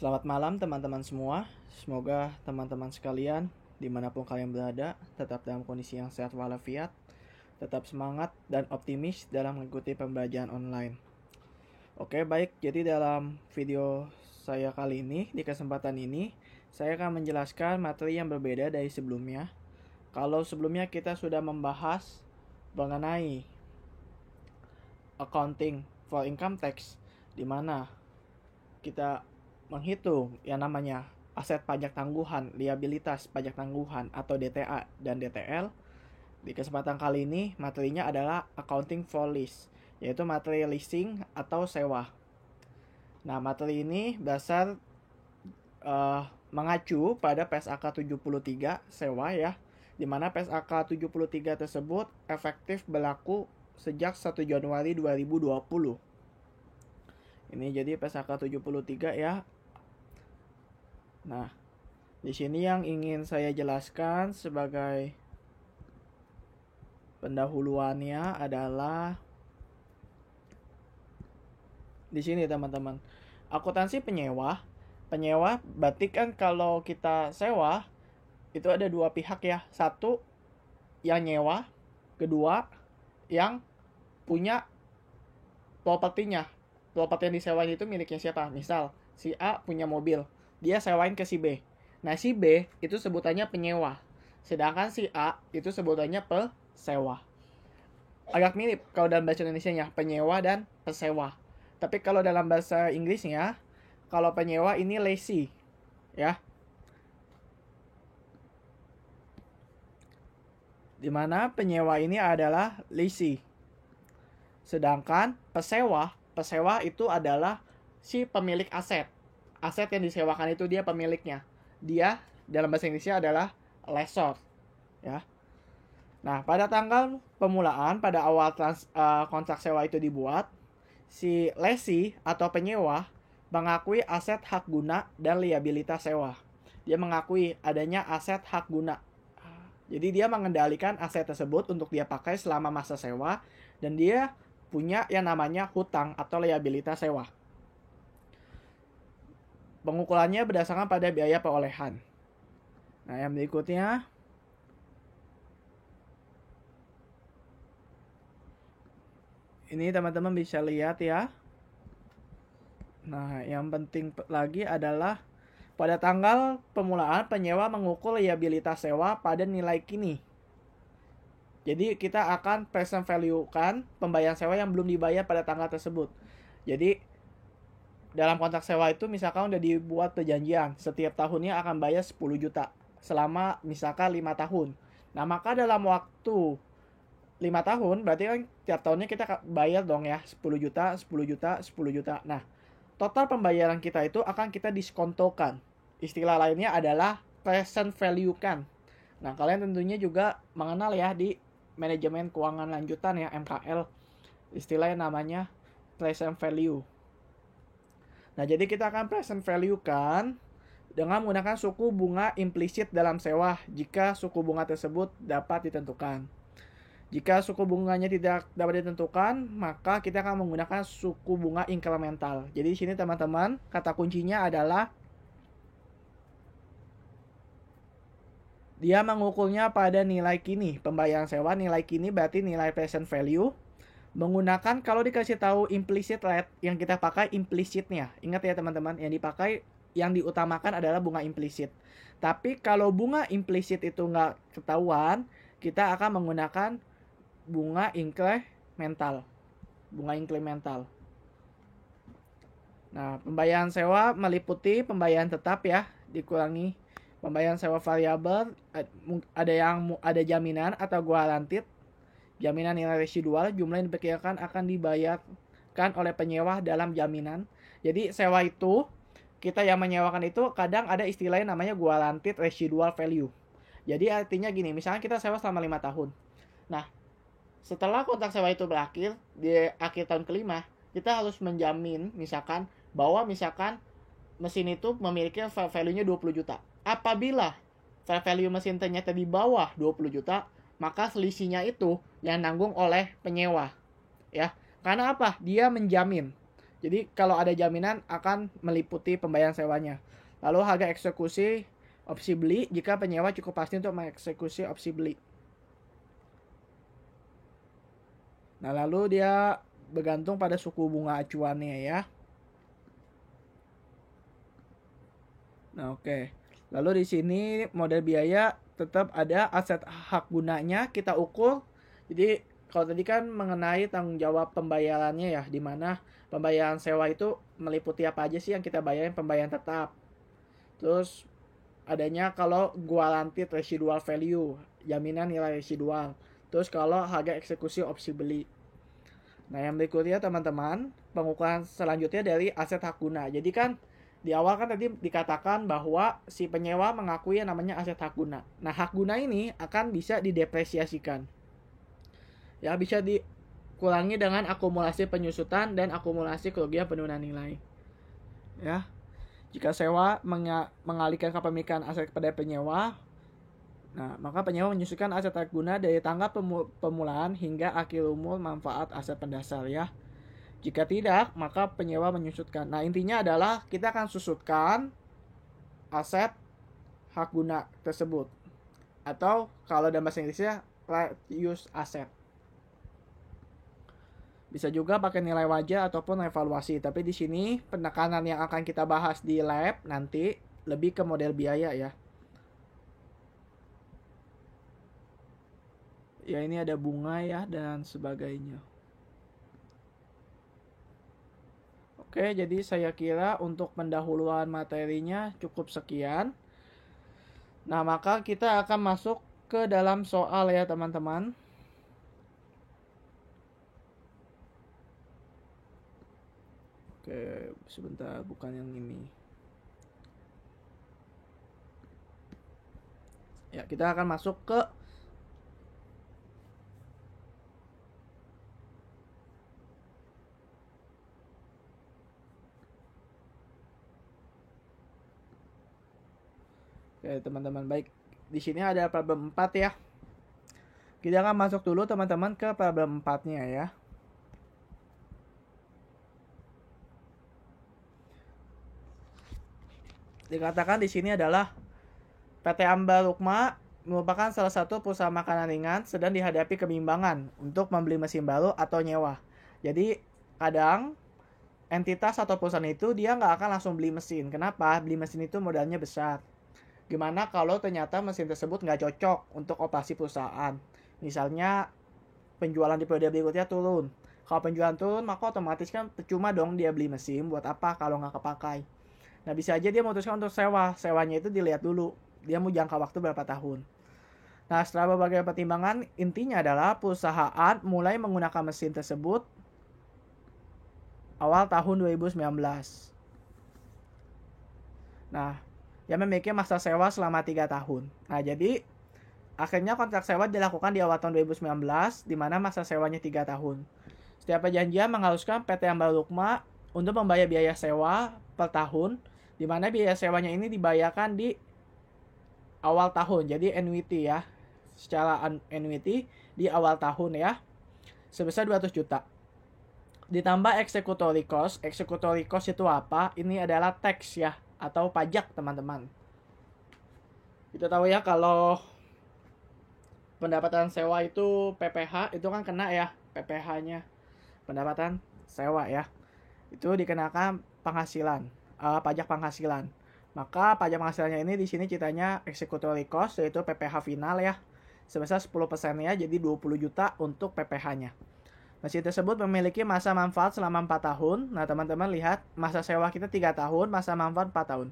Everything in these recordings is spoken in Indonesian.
Selamat malam teman-teman semua. Semoga teman-teman sekalian dimanapun kalian berada tetap dalam kondisi yang sehat walafiat, tetap semangat dan optimis dalam mengikuti pembelajaran online. Oke, baik. Jadi dalam video saya kali ini, di kesempatan ini, saya akan menjelaskan materi yang berbeda dari sebelumnya. Kalau sebelumnya kita sudah membahas mengenai accounting for income tax, di mana kita menghitung yang namanya aset pajak tangguhan, liabilitas pajak tangguhan atau DTA dan DTL. Di kesempatan kali ini materinya adalah accounting for lease, yaitu materi leasing atau sewa. Nah, materi ini dasar mengacu pada PSAK 73 sewa ya, di mana PSAK 73 tersebut efektif berlaku sejak 1 Januari 2020. Ini jadi PSAK 73 ya. Nah, di sini yang ingin saya jelaskan sebagai pendahuluannya adalah di sini teman-teman. Akuntansi penyewa. Penyewa berarti kan kalau kita sewa itu ada dua pihak ya. Satu yang nyewa, kedua yang punya propertinya. Properti yang disewain itu miliknya siapa? Misal si A punya mobil, dia sewain ke si B. Nah, si B itu sebutannya penyewa, sedangkan si A itu sebutannya pesewa. Agak mirip kalau dalam bahasa Indonesianya, penyewa dan pesewa. Tapi kalau dalam bahasa Inggrisnya, kalau penyewa ini lessee ya. Dimana penyewa ini adalah lessee. Sedangkan pesewa itu adalah si pemilik aset. Aset yang disewakan itu dia pemiliknya. Dia dalam bahasa Inggrisnya adalah lessor, ya. Nah, pada tanggal pemulaan pada awal kontrak sewa itu dibuat, si lessee atau penyewa mengakui aset hak guna dan liabilitas sewa. Dia mengakui adanya aset hak guna. Jadi dia mengendalikan aset tersebut untuk dia pakai selama masa sewa, dan dia punya yang namanya hutang atau liabilitas sewa. Pengukurannya berdasarkan pada biaya perolehan. Nah, yang berikutnya ini teman-teman bisa lihat ya. Nah, yang penting lagi adalah pada tanggal pemulaan penyewa mengukur liabilitas sewa pada nilai kini. Jadi kita akan present value kan pembayaran sewa yang belum dibayar pada tanggal tersebut. Jadi dalam kontrak sewa itu misalkan udah dibuat perjanjian setiap tahunnya akan bayar 10 juta selama misalkan 5 tahun. Nah, maka dalam waktu 5 tahun berarti kan tiap tahunnya kita bayar dong ya 10 juta, 10 juta, 10 juta. Nah, total pembayaran kita itu akan kita diskontokan. Istilah lainnya adalah present value kan. Nah, kalian tentunya juga mengenal ya di manajemen keuangan lanjutan ya MKL, istilahnya namanya present value. Nah, jadi kita akan present value kan dengan menggunakan suku bunga implisit dalam sewa jika suku bunga tersebut dapat ditentukan. Jika suku bunganya tidak dapat ditentukan, maka kita akan menggunakan suku bunga inkremental. Jadi di sini teman-teman, kata kuncinya adalah dia mengukurnya pada nilai kini. Pembayaran sewa nilai kini berarti nilai present value. Menggunakan kalau dikasih tahu implicit rate, yang kita pakai implicitnya. Ingat ya teman-teman, yang dipakai, yang diutamakan adalah bunga implisit. Tapi kalau bunga implisit itu nggak ketahuan, kita akan menggunakan bunga inkremental. Bunga inkremental. Nah, pembayaran sewa meliputi pembayaran tetap ya, dikurangi pembayaran sewa variabel, ada jaminan atau guaranteed, jaminan nilai residual, jumlah yang diperkirakan akan dibayarkan oleh penyewa dalam jaminan. Jadi sewa itu, kita yang menyewakan itu kadang ada istilahnya namanya guaranteed residual value. Jadi artinya gini, misalnya kita sewa selama 5 tahun. Nah, setelah kontrak sewa itu berakhir, di akhir tahun kelima, kita harus menjamin misalkan bahwa misalkan mesin itu memiliki value-nya 20 juta. Apabila value mesin ternyata di bawah 20 juta, maka selisihnya itu yang nanggung oleh penyewa. Ya. Karena apa? Dia menjamin. Jadi kalau ada jaminan akan meliputi pembayaran sewanya. Lalu harga eksekusi opsi beli jika penyewa cukup pasti untuk mengeksekusi opsi beli. Nah, lalu dia bergantung pada suku bunga acuannya ya. Nah, oke. Lalu di sini model biaya tetap ada aset hak gunanya kita ukur. Jadi kalau tadi kan mengenai tanggung jawab pembayarannya ya, di mana pembayaran sewa itu meliputi apa aja sih yang kita bayarin, pembayaran tetap. Terus adanya kalau guaranteed residual value, jaminan nilai residual. Terus kalau harga eksekusi opsi beli. Nah, yang berikutnya teman-teman, pengukuran selanjutnya dari aset hak guna. Jadi kan di awal kan tadi dikatakan bahwa si penyewa mengakui yang namanya aset hak guna. Nah, hak guna ini akan bisa didepresiasikan. Ya, bisa dikurangi dengan akumulasi penyusutan dan akumulasi kerugian penurunan nilai. Ya. Jika sewa mengalihkan kepemilikan aset kepada penyewa, nah, maka penyewa menyusulkan aset hak guna dari tanggal pemulaan hingga akhir umur manfaat aset pendasar ya. Jika tidak, maka penyewa menyusutkan. Nah, intinya adalah kita akan susutkan aset hak guna tersebut. Atau kalau dalam bahasa Inggrisnya right use asset. Bisa juga pakai nilai wajar ataupun evaluasi. Tapi di sini penekanan yang akan kita bahas di lab nanti lebih ke model biaya ya. Ya, ini ada bunga ya dan sebagainya. Oke, jadi saya kira untuk pendahuluan materinya cukup sekian. Nah, maka kita akan masuk ke dalam soal ya teman-teman. Oke, sebentar, bukan yang ini. Ya, kita akan masuk ke Oke, teman-teman, baik. Di sini ada problem 4 ya. Kita akan masuk dulu teman-teman ke problem 4-nya ya. Dikatakan di sini adalah PT Amba Lukma merupakan salah satu perusahaan makanan ringan sedang dihadapi kebimbangan untuk membeli mesin baru atau nyewa. Jadi kadang entitas atau perusahaan itu dia nggak akan langsung beli mesin. Kenapa? Beli mesin itu modalnya besar. Gimana kalau ternyata mesin tersebut nggak cocok untuk operasi perusahaan? Misalnya penjualan di periode berikutnya turun. Kalau penjualan turun, maka otomatis kan percuma dong dia beli mesin. Buat apa kalau nggak kepakai? Nah, bisa aja dia memutuskan untuk sewa. Sewanya itu dilihat dulu. Dia mau jangka waktu berapa tahun. Nah, setelah berbagai pertimbangan, intinya adalah perusahaan mulai menggunakan mesin tersebut awal tahun 2019. Nah, yang memiliki masa sewa selama 3 tahun. Nah, jadi akhirnya kontrak sewa dilakukan di awal tahun 2019, di mana masa sewanya 3 tahun. Setiap perjanjian mengharuskan PT Amba Lukma untuk membayar biaya sewa per tahun, di mana biaya sewanya ini dibayarkan di awal tahun. Jadi annuity ya. Secara annuity di awal tahun ya. Sebesar 200 juta. Ditambah executory cost. Executory cost itu apa? Ini adalah tax ya. Atau pajak teman-teman. Kita tahu ya kalau pendapatan sewa itu PPH itu kan kena ya. PPH-nya. Pendapatan sewa ya. Itu dikenakan penghasilan. Pajak penghasilan. Maka pajak penghasilannya ini di sini ceritanya executory cost yaitu PPH final ya. Sebesar 10% ya, jadi 20 juta untuk PPH-nya. Mesin tersebut memiliki masa manfaat selama 4 tahun. Nah, teman-teman lihat masa sewa kita 3 tahun, masa manfaat 4 tahun.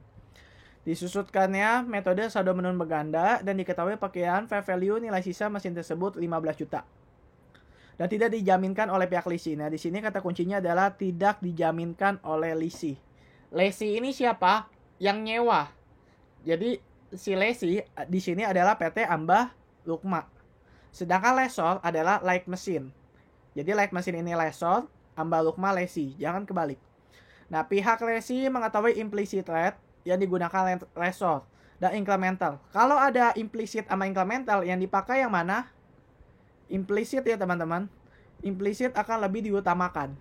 Disusutkannya metode saldo menurun berganda dan diketahui perkiraan fair value nilai sisa mesin tersebut 15 juta. Dan tidak dijaminkan oleh pihak lisi. Nah, di sini kata kuncinya adalah tidak dijaminkan oleh lisi. Lesi ini siapa? Yang nyewa. Jadi si lesi di sini adalah PT Amba Lukma. Sedangkan lesor adalah like mesin. Jadi like mesin ini lesor, Amba Lukma lesi. Jangan kebalik. Nah, pihak lesi mengetahui implicit rate yang digunakan lesor dan incremental. Kalau ada implicit sama incremental yang dipakai yang mana? Implicit ya teman-teman. Implicit akan lebih diutamakan.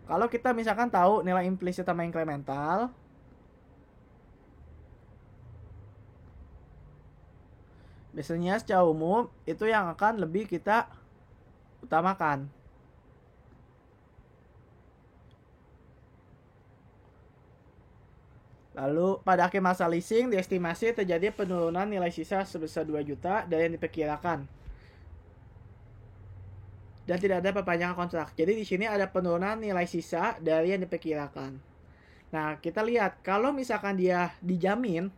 Kalau kita misalkan tahu nilai implisit sama inkremental, biasanya secara umum itu yang akan lebih kita utamakan. Lalu pada akhir masa leasing diestimasi terjadi penurunan nilai sisa sebesar 2 juta dari yang diperkirakan. Dan tidak ada perpanjangan kontrak. Jadi di sini ada penurunan nilai sisa dari yang diperkirakan. Nah, kita lihat kalau misalkan dia dijamin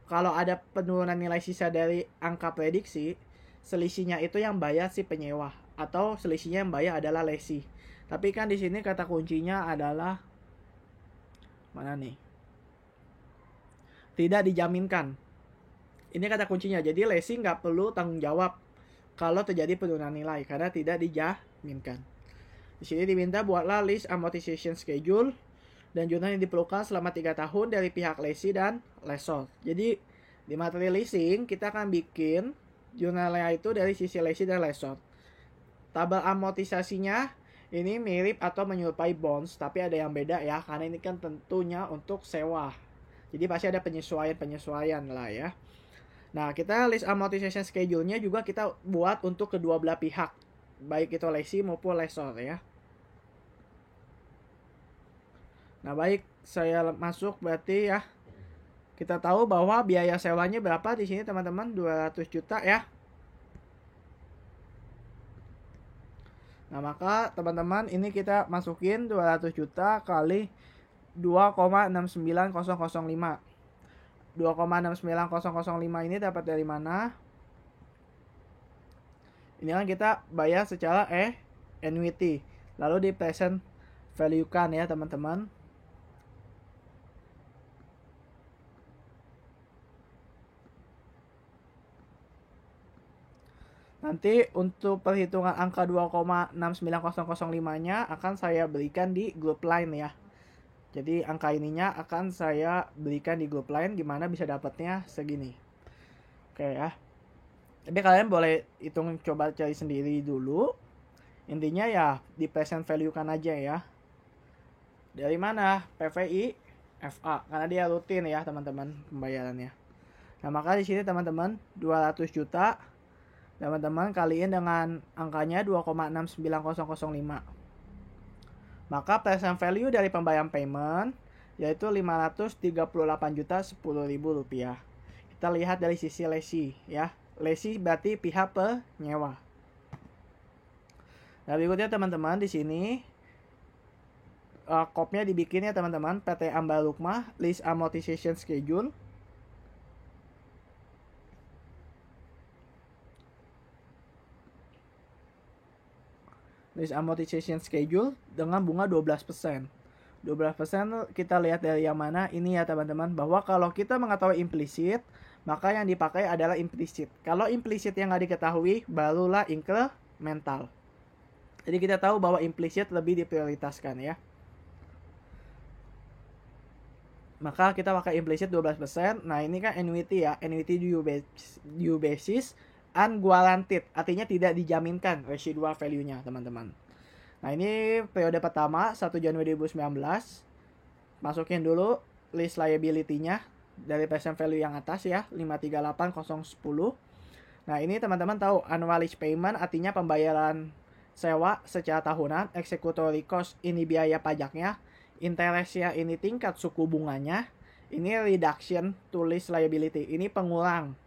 kalau ada penurunan nilai sisa dari angka prediksi, selisihnya itu yang bayar si penyewa atau selisihnya yang bayar adalah lessee. Tapi kan di sini kata kuncinya adalah mana nih? Tidak dijaminkan. Ini kata kuncinya. Jadi lessee nggak perlu tanggung jawab kalau terjadi penurunan nilai karena tidak dijaminkan. Di sini diminta buatlah list amortization schedule dan jurnal yang diperlukan selama 3 tahun dari pihak lessee dan lessor. Jadi di materi leasing kita akan bikin jurnalnya itu dari sisi lessee dan lessor. Tabel amortisasinya ini mirip atau menyerupai bonds, tapi ada yang beda ya karena ini kan tentunya untuk sewa. Jadi pasti ada penyesuaian lah ya. Nah, kita list amortization schedule-nya juga kita buat untuk kedua belah pihak, baik itu lessee maupun lessor ya. Nah, baik, saya masuk berarti ya. Kita tahu bahwa biaya sewanya berapa di sini teman-teman, 200 juta ya. Nah, maka teman-teman ini kita masukin 200 juta kali 2,69005. 2,69005 ini dapat dari mana? Ini kan kita bayar secara annuity. Lalu di present value kan ya teman-teman. Nanti untuk perhitungan angka 2,69005-nya akan saya berikan di grup line ya. Jadi angka ininya akan saya berikan di grup line gimana bisa dapatnya segini. Oke ya. Tapi kalian boleh hitung coba cari sendiri dulu. Intinya ya di present value kan aja ya. Dari mana? PVI, FA karena dia rutin ya teman-teman pembayarannya. Nah, maka di sini teman-teman 200 juta teman-teman kaliin dengan angkanya 2,69005. Maka present value dari pembayaran payment yaitu 538.010.000 rupiah. Kita lihat dari sisi lessee ya. Lessee berarti pihak penyewa. Nah, berikutnya teman-teman di sini kopnya dibikin ya teman-teman, PT Ambalukma list amortization schedule. List amortization schedule dengan bunga 12%. 12% kita lihat dari yang mana ini ya teman-teman, bahwa kalau kita mengetahui implisit, maka yang dipakai adalah implisit. Kalau implisit yang nggak diketahui, barulah incremental. Jadi kita tahu bahwa implisit lebih diprioritaskan ya. Maka kita pakai implisit 12%. Nah, ini kan annuity ya. Annuity due basis unguaranteed. Artinya tidak dijaminkan residual value-nya, teman-teman. Nah, ini periode pertama 1 Januari 2019. Masukin dulu list liability-nya dari present value yang atas ya, 538.010. Nah, ini teman-teman tahu annualized payment artinya pembayaran sewa secara tahunan, executory cost ini biaya pajaknya, interestnya ini tingkat suku bunganya, ini reduction to list liability, ini pengurang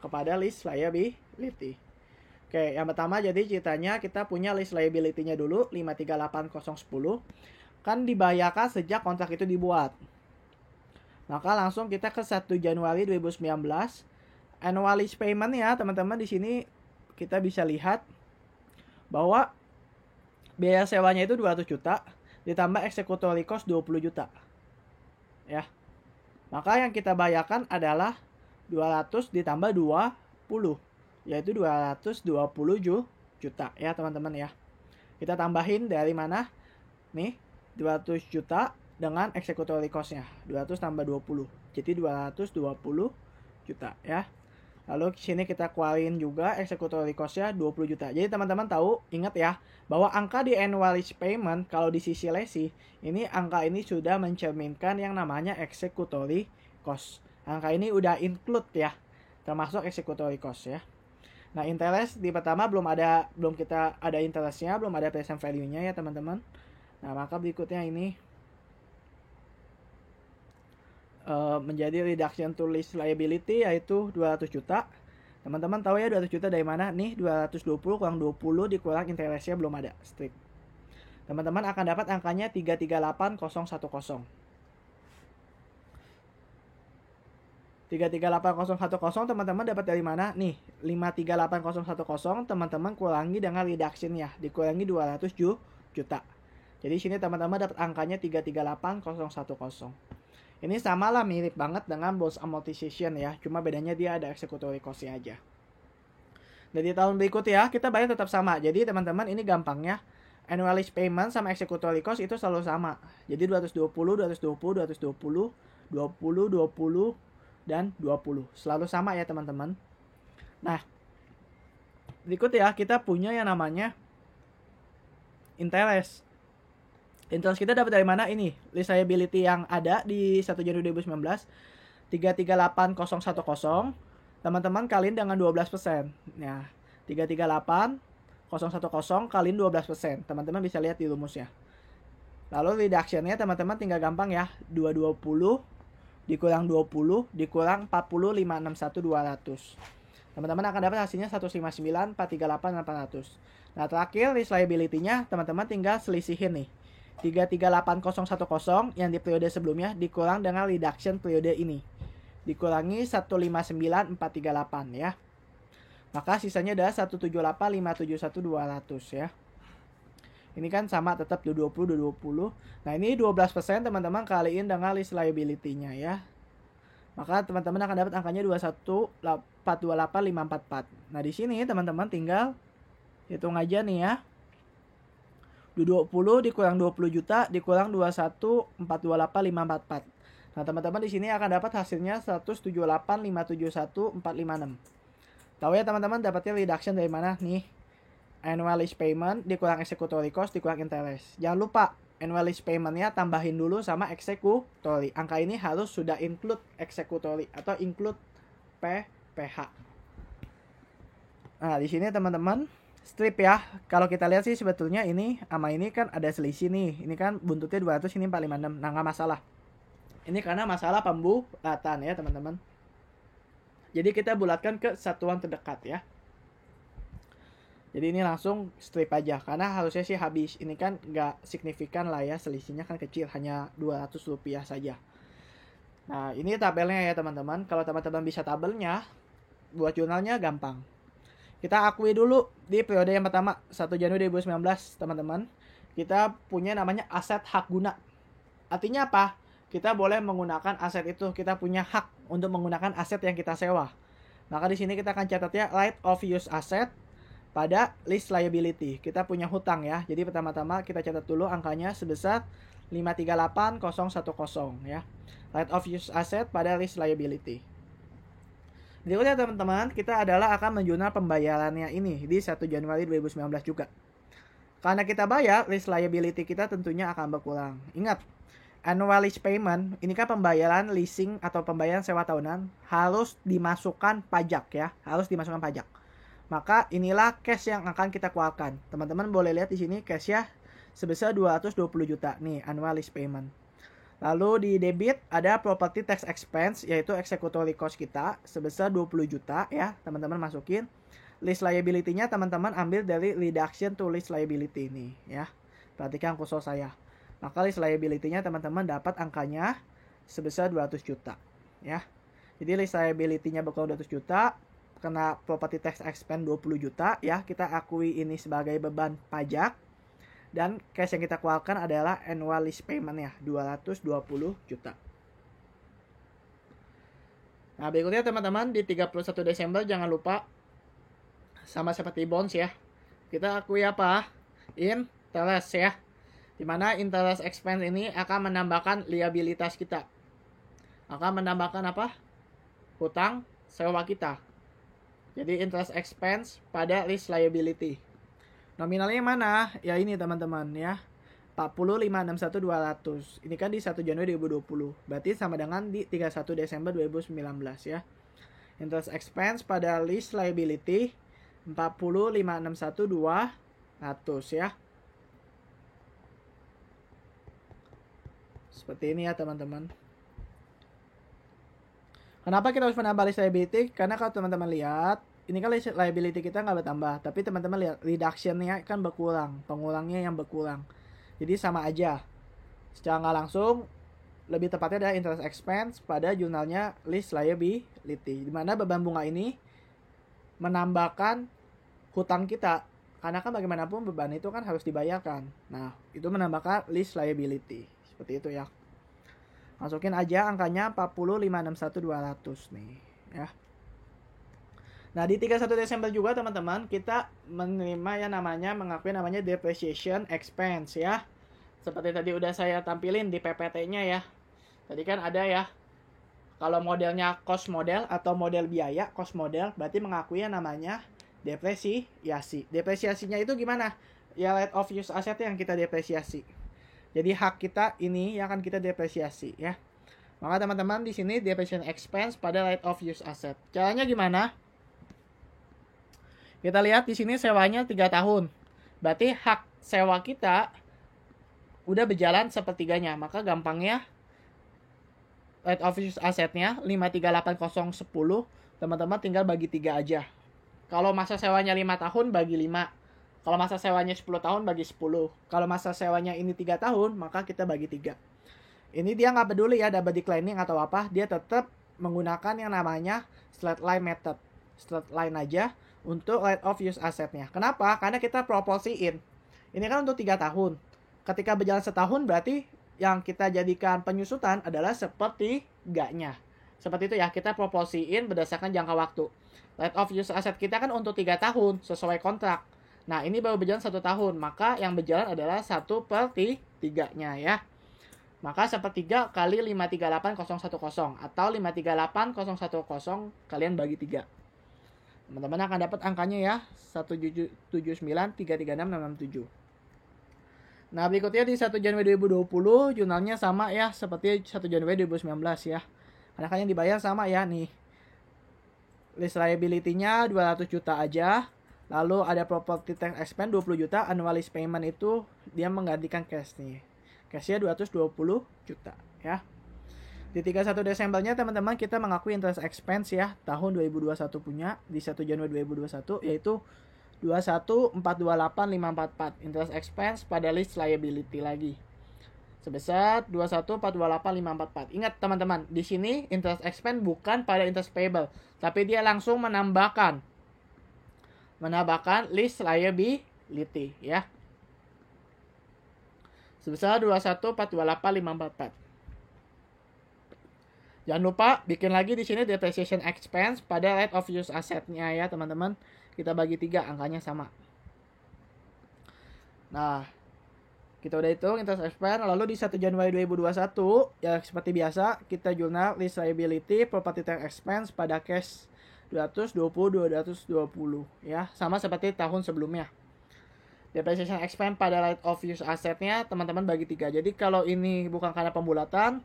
kepada list liability. Oke, yang pertama jadi ceritanya kita punya list liability-nya dulu 538.010 kan dibayarkan sejak kontrak itu dibuat. Maka langsung kita ke 1 Januari 2019 annualized payment ya teman-teman. Di sini kita bisa lihat bahwa biaya sewanya itu 200 juta ditambah executory cost 20 juta. Ya. Maka yang kita bayarkan adalah 200 ditambah 20, yaitu 220 juta ya teman-teman ya. Kita tambahin dari mana? Nih, 200 juta dengan executory cost-nya. 200 tambah 20. Jadi 220 juta ya. Lalu sini kita keluarin juga executory cost-nya 20 juta. Jadi teman-teman tahu, ingat ya, bahwa angka di annual lease payment kalau di sisi lesi, ini angka ini sudah mencerminkan yang namanya executory cost. Angka ini udah include ya, termasuk executory cost ya. Nah, interest di pertama belum kita ada interestnya, belum ada present value-nya ya teman-teman. Nah, maka berikutnya ini menjadi reduction to lease liability yaitu 200 juta. Teman-teman tahu ya 200 juta dari mana? Nih 220 kurang 20 dikurang interestnya belum ada, strip. Teman-teman akan dapat angkanya 338010. 338010 teman-teman dapat dari mana? Nih, 538010 teman-teman kurangi dengan reduction ya, dikurangi 200 juta. Jadi sini teman-teman dapat angkanya 338010. Ini sama lah, mirip banget dengan bonus amortization ya, cuma bedanya dia ada executory cost-nya aja. Dan di tahun berikut ya, kita bayar tetap sama. Jadi teman-teman ini gampangnya, annual lease payment sama executory cost itu selalu sama. Jadi 220, 220, 220, 20, 20, dan 20. Selalu sama ya teman-teman. Nah, berikut ya, kita punya yang namanya interest. Interest kita dapat dari mana? Ini lease liability yang ada di 1 Januari 2019 338010. Teman-teman kaliin dengan 12%. Ya, 338010 kaliin 12%. Teman-teman bisa lihat di rumusnya. Lalu reduction-nya teman-teman tinggal gampang ya. 220 dikurang 20 dikurang 40561 200. Teman-teman akan dapat hasilnya 159 438 800. Nah, terakhir lease liability-nya teman-teman tinggal selisihin nih. 338010 yang di periode sebelumnya dikurang dengan reduction periode ini. Dikurangi 159.438 ya. Maka sisanya adalah 178.571 200 ya. Ini kan sama tetap 220 220. Nah, ini 12% teman-teman kaliin dengan lease liability-nya ya. Maka teman-teman akan dapat angkanya 21428.544. Nah, di sini teman-teman tinggal hitung aja nih ya. 20 dikurang 20 juta dikurang 21428.544. Nah, teman-teman di sini akan dapat hasilnya 178.571.456. Tahu ya teman-teman dapatnya reduction dari mana nih? Annual lease payment dikurang executory cost dikurang interest. Jangan lupa annual lease payment-nya tambahin dulu sama executory. Angka ini harus sudah include executory atau include PPH. Nah, di sini teman-teman strip ya. Kalau kita lihat sih sebetulnya ini sama ini kan ada selisih nih. Ini kan buntutnya 200, ini 456. Nah, nggak masalah. Ini karena masalah pembulatan ya teman-teman. Jadi kita bulatkan ke satuan terdekat ya. Jadi ini langsung strip aja. Karena harusnya sih habis. Ini kan nggak signifikan lah ya. Selisihnya kan kecil. Hanya 200 rupiah saja. Nah, ini tabelnya ya teman-teman. Kalau teman-teman bisa tabelnya, buat jurnalnya gampang. Kita akui dulu di periode yang pertama 1 Januari 2019 teman-teman. Kita punya namanya aset hak guna. Artinya apa? Kita boleh menggunakan aset itu. Kita punya hak untuk menggunakan aset yang kita sewa. Maka di sini kita akan catat ya right of use asset pada lease liability. Kita punya hutang ya. Jadi pertama-tama kita catat dulu angkanya sebesar 538010 ya. Right of use asset pada lease liability. Berikutnya teman-teman, kita adalah akan menjurnal pembayarannya ini di 1 Januari 2019 juga. Karena kita bayar, lease liability kita tentunya akan berkurang. Ingat, annual lease payment, ini kan pembayaran leasing atau pembayaran sewa tahunan, harus dimasukkan pajak ya, harus dimasukkan pajak. Maka inilah cash yang akan kita keluarkan. Teman-teman boleh lihat di sini cash ya sebesar 220 juta nih annual lease payment. Lalu di debit ada property tax expense yaitu executory cost kita sebesar 20 juta ya, teman-teman masukin. Lease liability-nya teman-teman ambil dari reduction to lease liability ini ya. Perhatikan kursor saya. Maka lease liability-nya teman-teman dapat angkanya sebesar 200 juta ya. Jadi lease liability-nya berkurang 200 juta, kena property tax expense 20 juta ya, kita akui ini sebagai beban pajak. Dan cash yang kita keluarkan adalah annual lease payment ya, 220 juta. Nah, berikutnya teman-teman di 31 Desember jangan lupa sama seperti bonds ya. Kita akui apa? Interest ya. Dimana interest expense ini akan menambahkan liabilitas kita. Akan menambahkan apa? Hutang sewa kita. Jadi interest expense pada lease liability. Nominalnya mana? Ya ini teman-teman ya. 40.561.200. Ini kan di 1 Januari 2020. Berarti sama dengan di 31 Desember 2019 ya. Interest expense pada lease liability 40.561.200 ya. Seperti ini ya teman-teman. Kenapa kita harus menambah lease liability? Karena kalau teman-teman lihat, ini kan lease liability kita nggak bertambah, tapi teman-teman lihat reduction-nya kan berkurang, pengurangnya yang berkurang. Jadi sama aja. Secara nggak langsung, lebih tepatnya adalah interest expense pada jurnalnya lease liability. Di mana beban bunga ini menambahkan hutang kita. Karena kan bagaimanapun beban itu kan harus dibayarkan. Nah, itu menambahkan lease liability. Seperti itu ya. Masukin aja angkanya 40.561.200 nih ya. Nah, di 31 Desember juga teman-teman, kita menerima yang mengakui namanya depreciation expense ya. Seperti tadi udah saya tampilin di PPT-nya ya. Tadi kan ada ya. Kalau modelnya cost model atau model biaya, cost model, berarti mengakui yang namanya depresiasi. Depresiasinya itu gimana? Ya right of use asset yang kita depresiasi. Jadi hak kita ini yang akan kita depresiasi ya. Maka teman-teman di sini depreciation expense pada right of use asset. Caranya gimana? Kita lihat di sini sewanya 3 tahun. Berarti hak sewa kita udah berjalan sepertiganya. Maka gampangnya right of use assetnya 538.010, teman-teman tinggal bagi 3 aja. Kalau masa sewanya 5 tahun bagi 5. Kalau masa sewanya 10 tahun bagi 10. Kalau masa sewanya ini 3 tahun, maka kita bagi 3. Ini dia nggak peduli ya double declining atau apa, dia tetap menggunakan yang namanya straight line method. Straight line aja untuk right of use assetnya. Kenapa? Karena kita proporsiin. Ini kan untuk 3 tahun. Ketika berjalan setahun berarti yang kita jadikan penyusutan adalah sepertiganya. Seperti itu ya, kita proporsiin berdasarkan jangka waktu. Right of use asset kita kan untuk 3 tahun sesuai kontrak. Nah, ini baru berjalan 1 tahun, maka yang berjalan adalah 1/3-nya ya. Maka 1/3 kali 538.010 atau 538.010 kalian bagi 3. Teman-teman akan dapat angkanya ya, 179.336.667. Nah, berikutnya di 1 Januari 2020 jurnalnya sama ya seperti 1 Januari 2019 ya. Karena kan yang dibayar sama ya nih. Lease liability-nya 200 juta aja. Lalu ada property tax expense 20 juta, annual lease payment itu dia menggantikan cash nih. Cashnya 220 juta ya. Di 31 Desembernya teman-teman kita mengakui interest expense ya tahun 2021 punya di 1 Januari 2021 yaitu 21.428.544 interest expense pada lease liability lagi. Sebesar 21.428.544. Ingat teman-teman, di sini interest expense bukan pada interest payable, tapi dia langsung menambahkan lease liability ya. Sebesar 21.428.544. Jangan lupa bikin lagi di sini depreciation expense pada right of use asset-nya ya, teman-teman. Kita bagi 3, angkanya sama. Nah, kita udah hitung interest expense. Lalu di 1 Januari 2021, ya seperti biasa, kita jurnal lease liability, property tax expense pada cash 220 ya, sama seperti tahun sebelumnya. Depreciation expense pada right of use asset-nya teman-teman bagi 3. Jadi kalau ini bukan karena pembulatan,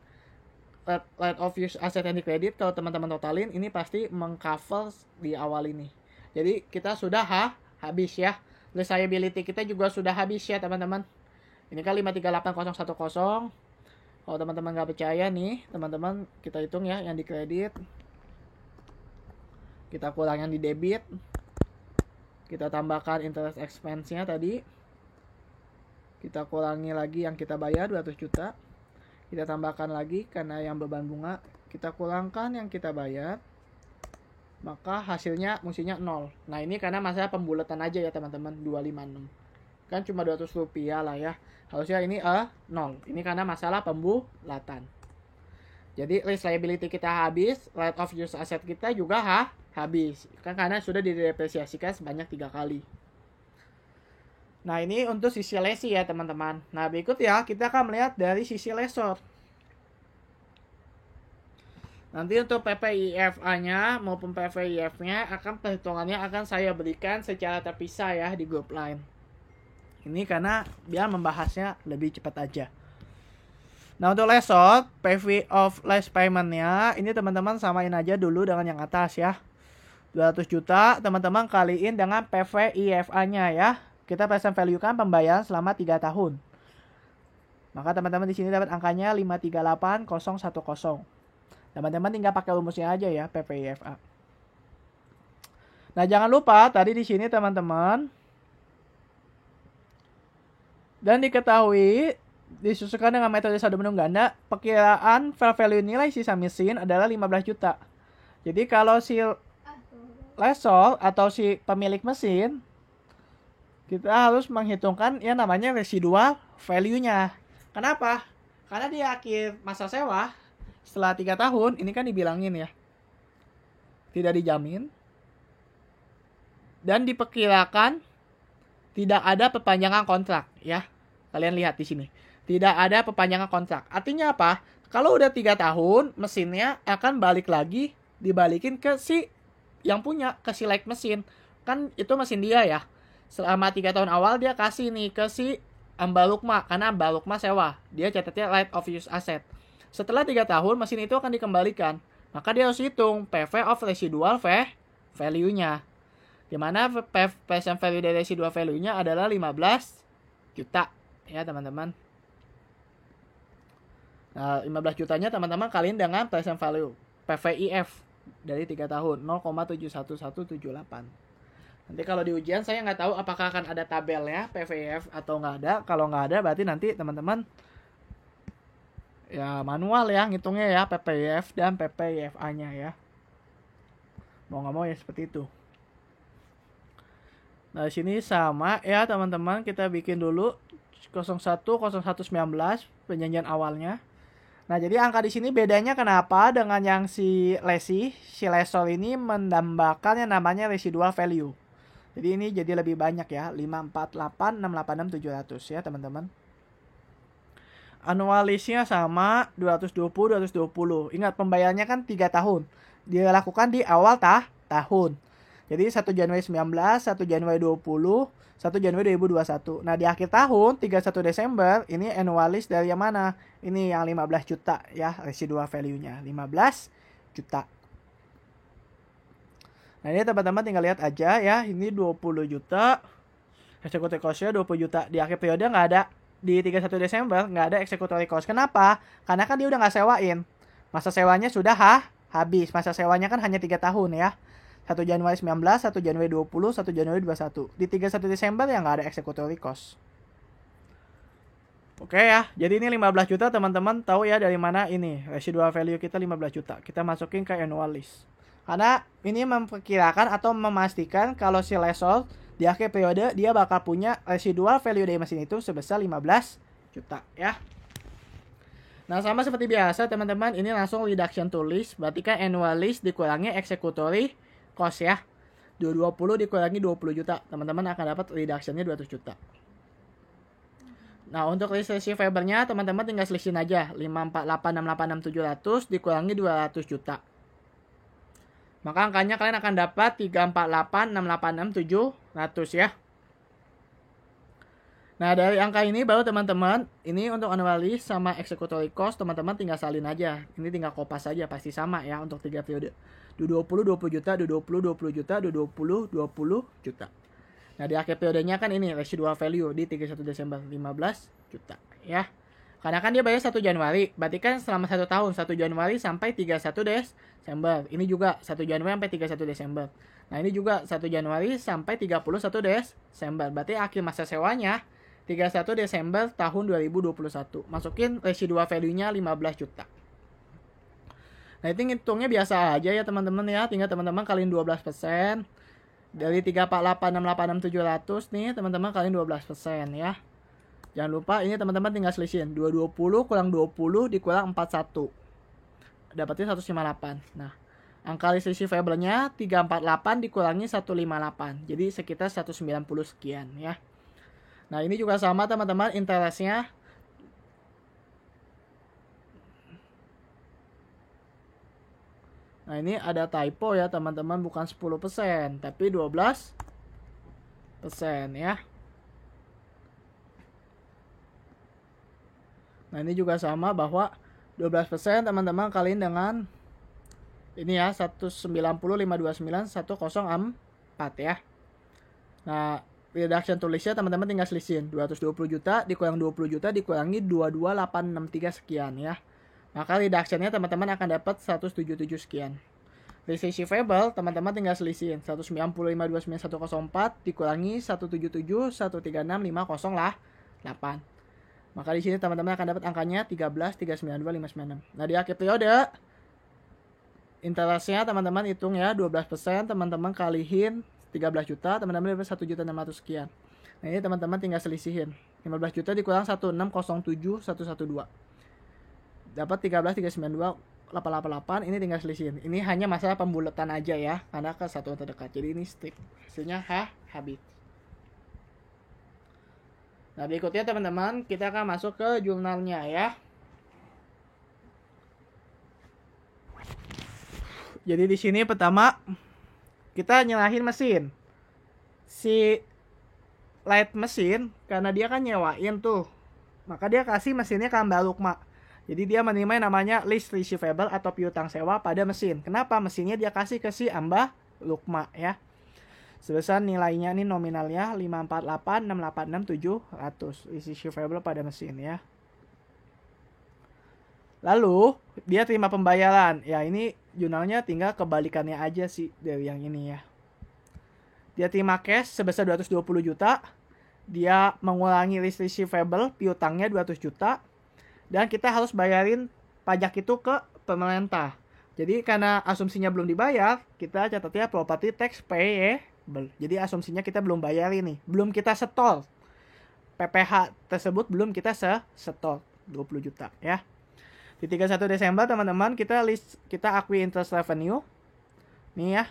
right of use asset yang dikredit, kalau teman-teman totalin ini pasti mengcover di awal ini. Jadi kita sudah habis ya. Lease liability kita juga sudah habis ya teman-teman. Ini kan 538.010. Kalau teman-teman nggak percaya nih, teman-teman kita hitung ya yang dikredit. Kita kurang yang di debit. Kita tambahkan interest expense-nya tadi. Kita kurangi lagi yang kita bayar 200 juta. Kita tambahkan lagi karena yang beban bunga. Kita kurangkan yang kita bayar. Maka hasilnya mestinya 0. Nah ini karena masalah pembulatan aja ya teman-teman. 256. Kan cuma 200 rupiah lah ya. Harusnya ini 0. Ini karena masalah pembulatan. Jadi lease liability kita habis. Right of use asset kita juga habis. Kan karena sudah didepresiasikan sebanyak 3 kali. Nah ini untuk sisi lesi ya teman-teman. Nah berikut ya kita akan melihat dari sisi lessor. Nanti untuk PPIFA-nya maupun PPIF-nya perhitungannya akan saya berikan secara terpisah ya di grup lain. Ini karena biar membahasnya lebih cepat aja. Nah untuk lesot, PV of last payment-nya ini teman-teman samain aja dulu dengan yang atas ya. 200 juta teman-teman kaliin dengan PVIFA-nya ya. Kita present value kan pembayaran selama 3 tahun. Maka teman-teman di sini dapat angkanya 538010. Teman-teman tinggal pakai rumusnya aja ya, PPIFA. Nah, jangan lupa tadi di sini teman-teman dan diketahui disusulkan dengan metode saldo menung ganda, perkiraan fair value nilai sisa mesin adalah 15 juta. Jadi kalau si lessor atau si pemilik mesin kita harus menghitungkan yang namanya residual value-nya. Kenapa? Karena di akhir masa sewa setelah 3 tahun, ini kan dibilangin ya, tidak dijamin, dan diperkirakan tidak ada perpanjangan kontrak ya. Kalian lihat di sini, tidak ada perpanjangan kontrak. Artinya apa? Kalau udah 3 tahun, mesinnya akan balik lagi, dibalikin ke si yang punya, ke si like mesin. Kan itu mesin dia ya. Selama 3 tahun awal dia kasih nih ke si Mbak Lukma, karena Mbak Lukma sewa. Dia catatnya right of use asset. Setelah 3 tahun, mesin itu akan dikembalikan. Maka dia harus hitung PV of residual value-nya. Dimana present value dari residual value-nya adalah 15 juta. Ya teman-teman. Nah 15 jutanya teman-teman kalian dengan present value. PVIF dari 3 tahun. 0,71178. Nanti kalau di ujian saya nggak tahu apakah akan ada tabel ya PVIF atau nggak ada. Kalau nggak ada berarti nanti teman-teman ya manual ya ngitungnya ya, PPIF dan PPIFA-nya ya. Mau nggak mau ya seperti itu. Nah, di sini sama ya teman-teman, kita bikin dulu 010119 perjanjian awalnya. Nah, jadi angka di sini bedanya kenapa dengan yang si lessor ini menambahkan yang namanya residual value. Jadi ini jadi lebih banyak ya, 548686700 ya teman-teman. Annualisnya sama 220. Ingat pembayarannya kan 3 tahun. Dilakukan di awal tahun. Jadi 1 Januari 19, 1 Januari 20, 1 Januari 2021. Nah, di akhir tahun 31 Desember ini annualis dari yang mana? Ini yang 15 juta ya, residual value-nya 15 juta. Nah, ini teman-teman tinggal lihat aja ya, ini 20 juta. Executive cost-nya 20 juta. Di akhir periode nggak ada. Di 31 Desember nggak ada executory cost. Kenapa? Karena kan dia udah nggak sewain. Masa sewanya sudah habis. Masa sewanya kan hanya 3 tahun ya. 1 Januari 19, 1 Januari 20, 1 Januari 21. Di 31 Desember yang nggak ada executory cost. Oke ya, jadi ini 15 juta teman-teman tahu ya dari mana ini. Residual value kita 15 juta. Kita masukin ke annual list. Karena ini memperkirakan atau memastikan kalau si lessor di akhir periode dia bakal punya residual value dari mesin itu sebesar 15 juta ya. Nah, sama seperti biasa teman-teman, ini langsung reduction to list. Berarti kan annual list dikurangi executory cost ya. 220 dikurangi 20 juta. Teman-teman akan dapat reductionnya 200 juta. Nah, untuk list receiver-nya teman-teman tinggal selisin aja. 548686700 dikurangi 200 juta. Maka angkanya kalian akan dapat 348686700 ya. Nah, dari angka ini baru teman-teman, ini untuk annual list sama executory cost teman-teman tinggal salin aja. Ini tinggal kopas aja, pasti sama ya untuk 3 periode. 20 juta, 20 juta, 20 juta. Nah, di akhir periodenya kan ini residual value di 31 Desember 15 juta ya. Karena kan dia bayar 1 Januari, berarti kan selama 1 tahun, 1 Januari sampai 31 Desember. Ini juga 1 Januari sampai 31 Desember. Nah, ini juga 1 Januari sampai 31 Desember. Berarti akhir masa sewanya 31 Desember tahun 2021. Masukin residual value-nya 15 juta. Nah, itu ngitungnya biasa aja ya teman-teman ya. Tinggal teman-teman kalian 12%. Dari 348686700 nih, teman-teman kalian 12% ya. Jangan lupa ini teman-teman tinggal selisin 220 kurang 20 dikurang 41. Dapatnya 158. Nah, angka list receivable-nya 348 dikurangi 158. Jadi sekitar 190 sekian ya. Nah, ini juga sama teman-teman, interestnya Nah, ini ada typo ya teman-teman, bukan 10%, tapi 12% ya. Nah, ini juga sama bahwa 12% teman-teman kaliin dengan ini ya, 190.529.104 ya. Nah, reduction to list-nya teman-teman tinggal selisihin 220 juta dikurang 20 juta dikurangi 22863 sekian ya. Maka reduction-nya teman-teman akan dapat 177 sekian. List receivable teman-teman tinggal selisihin 195.29104 dikurangi 177.136.508 lah 8. Maka di sini teman-teman akan dapat angkanya 13.392.596. Nah, di akhir periode interestnya teman-teman hitung ya 12%, teman-teman kalihin 13 juta, teman-teman dapat 1.600 sekian. Nah, ini teman-teman tinggal selisihin 15 juta dikurang 1607112 dapat 13.392.888. Ini tinggal selisihin. Ini hanya masalah pembulatan aja ya, karena ke satuan terdekat. Jadi ini strict. Hasilnya habis. Nah, berikutnya teman-teman kita akan masuk ke jurnalnya ya. Jadi di sini pertama kita nyerahin mesin. Si light mesin karena dia kan nyewain tuh, maka dia kasih mesinnya ke Amba Lukma. Jadi dia menerima yang namanya list receivable atau piutang sewa pada mesin. Kenapa? Mesinnya dia kasih ke si Amba Lukma ya. Sebesar nilainya nih nominalnya 548.686.700 list receivable pada mesin ya. Lalu dia terima pembayaran. Ya, ini jurnalnya tinggal kebalikannya aja sih dari yang ini ya. Dia terima cash sebesar 220 juta. Dia mengulangi list receivable piutangnya 200 juta. Dan kita harus bayarin pajak itu ke pemerintah. Jadi karena asumsinya belum dibayar, kita catatnya property tax payable. Jadi asumsinya kita belum bayar ini, belum kita setor. PPh tersebut belum kita setor 20 juta ya. Di 31 Desember teman-teman kita akui interest revenue. Nih ya.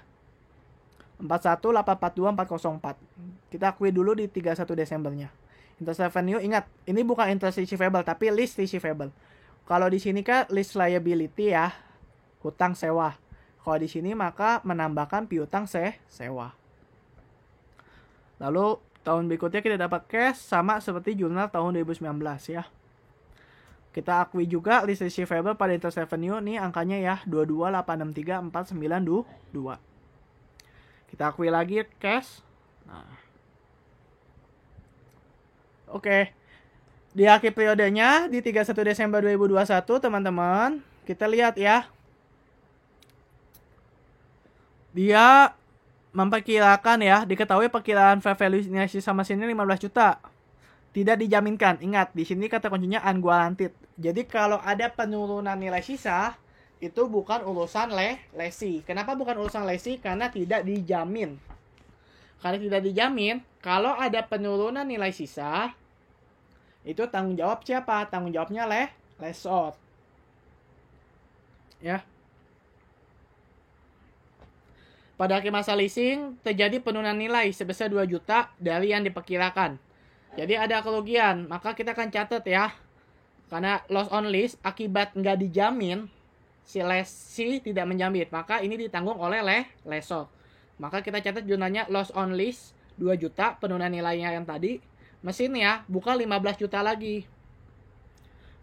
41842.404. Kita akui dulu di 31 Desembernya. Interest revenue, ingat, ini bukan interest receivable tapi list receivable. Kalau di sini kan list liability ya, hutang sewa. Kalau di sini maka menambahkan piutang sewa. Lalu tahun berikutnya kita dapat cash sama seperti jurnal tahun 2019 ya. Kita akui juga list receivable pada interest revenue nih angkanya ya 22863492. Kita akui lagi cash. Nah. Oke. Di akhir periodenya di 31 Desember 2021 teman-teman, kita lihat ya. Dia memperkirakan ya, diketahui perkiraan fair value nilai sisa mesinnya 15 juta. Tidak dijaminkan. Ingat, di sini kata kuncinya unguaranteed. Jadi kalau ada penurunan nilai sisa, itu bukan urusan lesi. Kenapa bukan urusan lesi? Karena tidak dijamin. Karena tidak dijamin, kalau ada penurunan nilai sisa, itu tanggung jawab siapa? Tanggung jawabnya lessor. Ya. Pada akhir masa leasing, terjadi penurunan nilai sebesar 2 juta dari yang diperkirakan. Jadi ada kerugian, maka kita akan catat ya. Karena loss on lease akibat nggak dijamin, si lessee tidak menjamin, maka ini ditanggung oleh lessor. Maka kita catat jurnalnya loss on lease 2 juta penurunan nilainya yang tadi. Mesinnya bukan 15 juta lagi.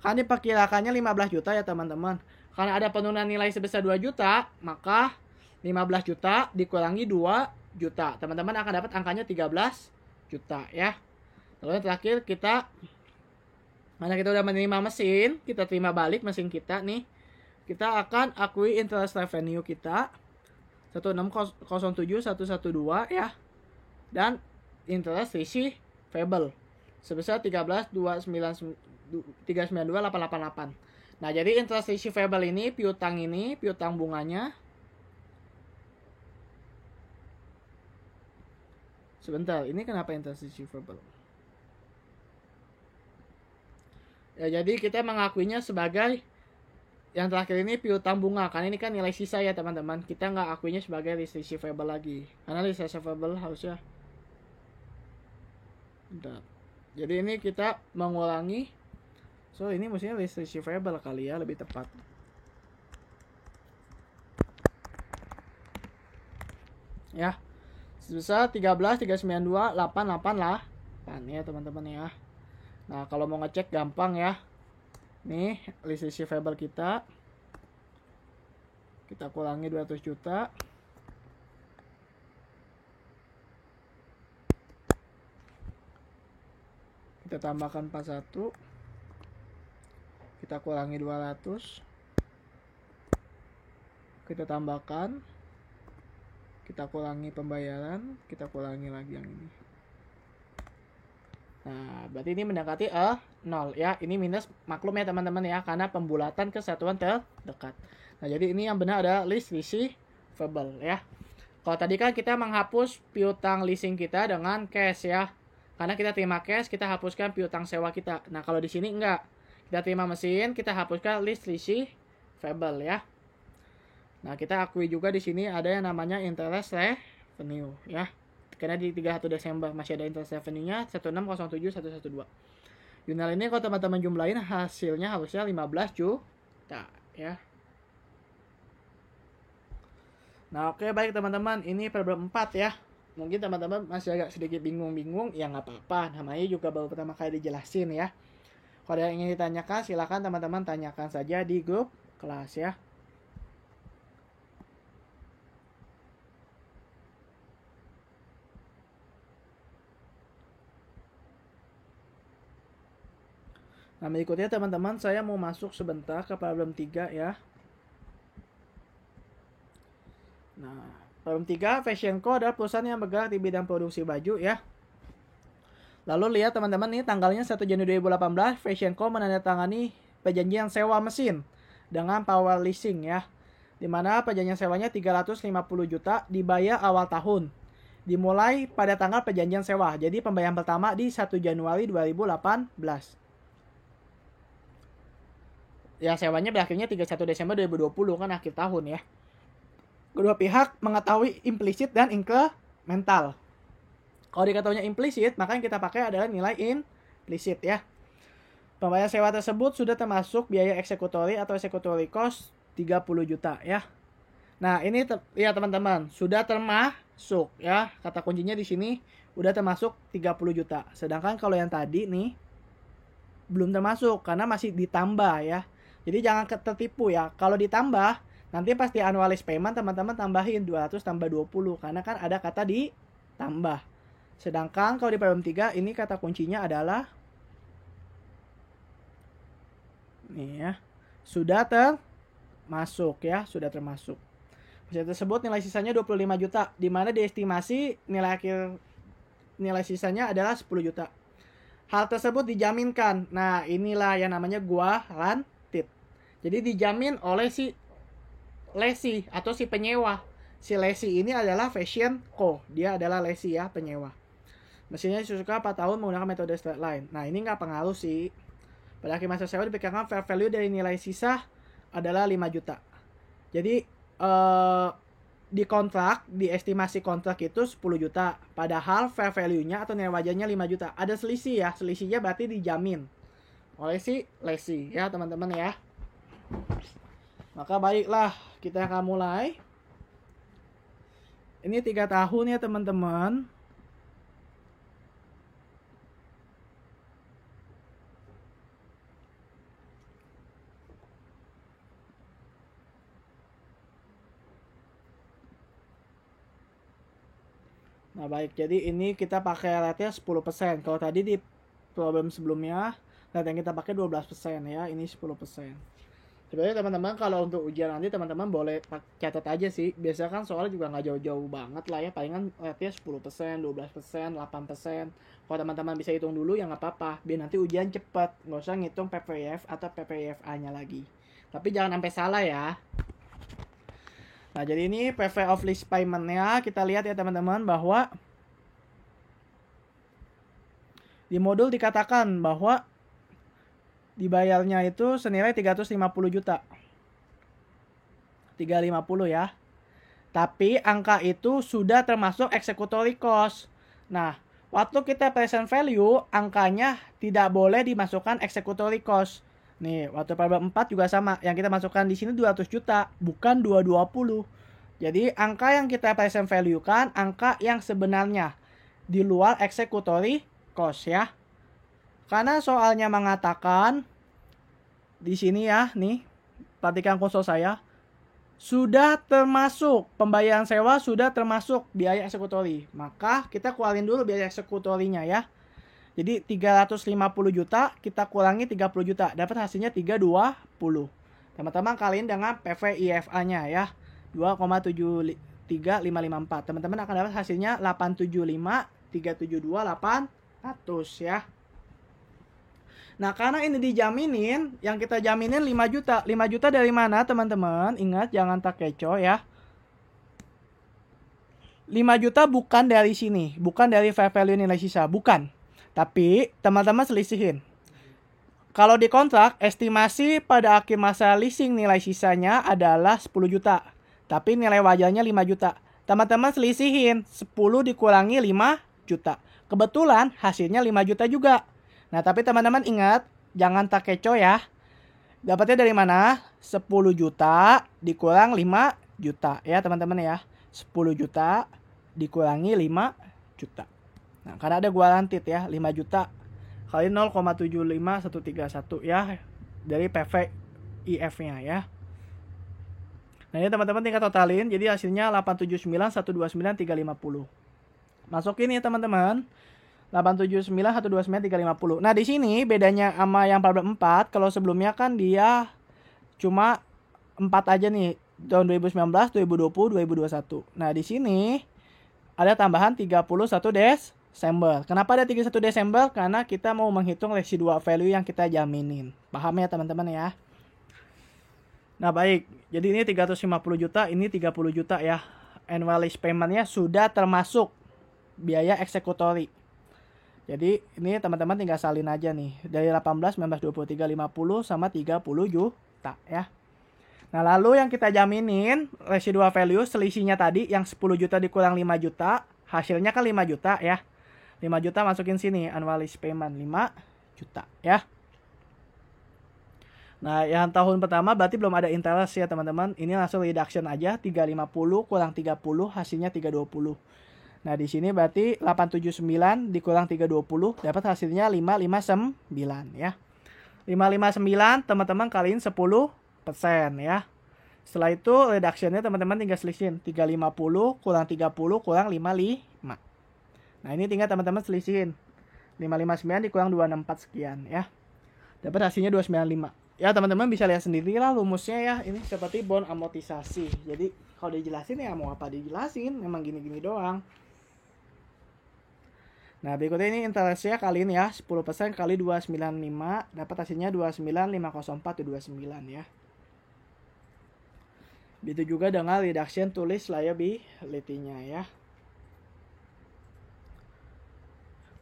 Karena diperkirakannya 15 juta ya teman-teman. Karena ada penurunan nilai sebesar 2 juta, maka 15 juta dikurangi 2 juta. Teman-teman akan dapat angkanya 13 juta ya. Lalu yang terakhir mana kita udah menerima mesin, kita terima balik mesin kita nih. Kita akan akui interest revenue kita 1607112 ya. Dan interest receivable sebesar 13.292.888. Nah, jadi interest receivable ini piutang bunganya. Sebentar, ini kenapa interest receivable? Ya, jadi kita mengakuinya sebagai yang terakhir ini piutang bunga, karena ini kan nilai sisa ya teman-teman. Kita nggak akuinya sebagai list receivable lagi, karena list receivable harusnya. Bentar. Jadi ini kita mengulangi. So ini mestinya list receivable kali ya, lebih tepat. ya. Sebesar 13.392.888 ya teman-teman ya. Nah, kalau mau ngecek gampang ya. Nih, list receivable kita. Kita kurangi 200 juta. Kita tambahkan 41. Kita kurangi 200. Kita tambahkan. Kita kurangi pembayaran. Kita kurangi lagi yang ini. Nah, berarti ini mendekati 0 ya. Ini minus, maklum ya teman-teman ya, karena pembulatan kesatuan terdekat. Nah, jadi ini yang benar ada list receivable ya. Kalau tadi kan kita menghapus piutang leasing kita dengan cash ya. Karena kita terima cash, kita hapuskan piutang sewa kita. Nah, kalau di sini enggak. Kita terima mesin, kita hapuskan list receivable ya. Nah, kita akui juga di sini ada yang namanya interest revenue ya. Karena di 31 Desember masih ada interest revenue-nya 1607112. Jurnal ini kalau teman-teman jumlahin hasilnya harusnya 15 juta ya. Nah, oke, baik teman-teman, ini problem 4 ya. Mungkin teman-teman masih agak sedikit bingung-bingung, ya nggak apa-apa, namanya juga baru pertama kali dijelasin ya. Kalau ada yang ingin ditanyakan, silakan teman-teman tanyakan saja di grup kelas ya. Nah, berikutnya teman-teman, saya mau masuk sebentar ke problem 3 ya. Nah, problem 3, Fashion Co adalah perusahaan yang bergerak di bidang produksi baju ya. Lalu lihat teman-teman nih, tanggalnya 1 Januari 2018, Fashion Co menandatangani perjanjian sewa mesin dengan Power Leasing ya. Dimana perjanjian sewanya 350 juta dibayar awal tahun. Dimulai pada tanggal perjanjian sewa. Jadi pembayaran pertama di 1 Januari 2018. Ya, sewanya berakhirnya 31 Desember 2020 kan akhir tahun ya. Kedua pihak mengetahui implisit dan incremental. Kalau diketahuinya implisit, maka yang kita pakai adalah nilai implisit ya. Pembayaran sewa tersebut sudah termasuk biaya eksekutori atau executory cost 30 juta ya. Nah, ini ya teman-teman, sudah termasuk ya. Kata kuncinya di sini udah termasuk 30 juta. Sedangkan kalau yang tadi nih belum termasuk karena masih ditambah ya. Jadi jangan tertipu ya. Kalau ditambah, nanti pasti annualized payment teman-teman tambahin 200 tambah 20 karena kan ada kata ditambah. Sedangkan kalau di problem 3 ini kata kuncinya adalah nih ya, sudah termasuk ya, sudah termasuk. Bisa tersebut nilai sisanya 25 juta di mana diestimasi nilai sisanya adalah 10 juta. Hal tersebut dijaminkan. Nah, inilah yang namanya guaranteed. Jadi dijamin oleh si lesi atau si penyewa. Si lesi ini adalah Fashion Co. Dia adalah lesi ya, penyewa. Mesinnya suka 4 tahun menggunakan metode straight line. Nah, ini nggak pengaruh sih. Pada akhir masa sewa diperkirakan fair value dari nilai sisa adalah 5 juta. Jadi di kontrak, di estimasi kontrak itu 10 juta. Padahal fair value-nya atau nilai wajarnya 5 juta. Ada selisih ya. Selisihnya berarti dijamin oleh si lesi ya teman-teman ya. Maka baiklah, kita akan mulai. Ini 3 tahun ya teman-teman. Nah baik, jadi ini kita pakai rate-nya 10%. Kalau tadi di problem sebelumnya, rate yang kita pakai 12% ya, ini 10%. Sebenarnya teman-teman kalau untuk ujian nanti teman-teman boleh catat aja sih. Biasanya kan soalnya juga nggak jauh-jauh banget lah ya. Palingan rate-nya 10%, 12%, 8%. Kalau teman-teman bisa hitung dulu ya nggak apa-apa. Biar nanti ujian cepet. Nggak usah ngitung PPF atau PPFA-nya lagi. Tapi jangan sampai salah ya. Nah jadi ini PV of lease payment-nya. Kita lihat ya teman-teman bahwa di modul dikatakan bahwa dibayarnya itu senilai 350 juta. 350 ya. Tapi angka itu sudah termasuk executory cost. Nah, waktu kita present value, angkanya tidak boleh dimasukkan executory cost. Nih, waktu problem 4 juga sama. Yang kita masukkan di sini 200 juta, bukan 220. Jadi angka yang kita present value kan angka yang sebenarnya di luar executory cost ya. Karena soalnya mengatakan di sini ya, nih, perhatikan konsol saya. Sudah termasuk pembayaran sewa, sudah termasuk biaya eksekutori. Maka kita keluarin dulu biaya eksekutorinya ya. Jadi 350 juta kita kurangi 30 juta, dapat hasilnya 320. Teman-teman kalian dengan PVIFA-nya ya. 2,73554. Teman-teman akan dapat hasilnya 875 372 800 ya. Nah, karena ini dijaminin, yang kita jaminin 5 juta. 5 juta dari mana, teman-teman? Ingat, jangan tak kecoh ya. 5 juta bukan dari sini. Bukan dari fair value nilai sisa. Bukan. Tapi, teman-teman selisihin. Kalau di kontrak, estimasi pada akhir masa leasing nilai sisanya adalah 10 juta. Tapi nilai wajarnya 5 juta. Teman-teman selisihin. 10 dikurangi 5 juta. Kebetulan hasilnya 5 juta juga. Nah, tapi teman-teman ingat, jangan tak kecoh ya. Dapatnya dari mana? 10 juta dikurang 5 juta. Ya, teman-teman ya. 10 juta dikurangi 5 juta. Nah, karena ada guaranteed ya, 5 juta kali 0,75131 ya. Dari PVIF-nya ya. Nah, ini teman-teman tinggal totalin. Jadi hasilnya 879, 129, 350. Masukin ya, teman-teman. 879, 129, 350. Nah, di sini bedanya sama yang 44, kalau sebelumnya kan dia cuma 4 aja nih, tahun 2019, 2020, 2021. Nah, di sini ada tambahan 31 Desember. Kenapa ada 31 Desember? Karena kita mau menghitung residual value yang kita jaminin. Paham ya, teman-teman ya? Nah, baik. Jadi ini 350 juta, ini 30 juta ya. Annual lease payment-nya sudah termasuk biaya eksekutori. Jadi ini teman-teman tinggal salin aja nih. Dari 18, 19, 23, 50 sama 30 juta ya. Nah, lalu yang kita jaminin residual value selisihnya tadi yang 10 juta dikurang 5 juta. Hasilnya kan 5 juta ya. 5 juta masukin sini. Annual lease payment 5 juta ya. Nah, yang tahun pertama berarti belum ada interest ya, teman-teman. Ini langsung reduction aja. 350 kurang 30 hasilnya 320. Nah, di sini berarti 879 dikurang 320 dapat hasilnya 559 ya. 559 teman-teman kaliin 10% ya. Setelah itu reductionnya teman-teman tinggal selisihin 350 kurang 30 kurang 55. Nah, ini tinggal teman-teman selisihin 559 dikurang 264 sekian ya. Dapat hasilnya 295. Ya, teman-teman bisa lihat sendiri lah rumusnya ya. Ini seperti bond amortisasi. Jadi kalau dijelasin ya mau apa dijelasin, memang gini-gini doang. Nah, berikutnya ini interestnya kaliin ya, 10% kali 295, dapat hasilnya 2950429 ya. Begitu juga dengan reduction to lease liability-nya ya.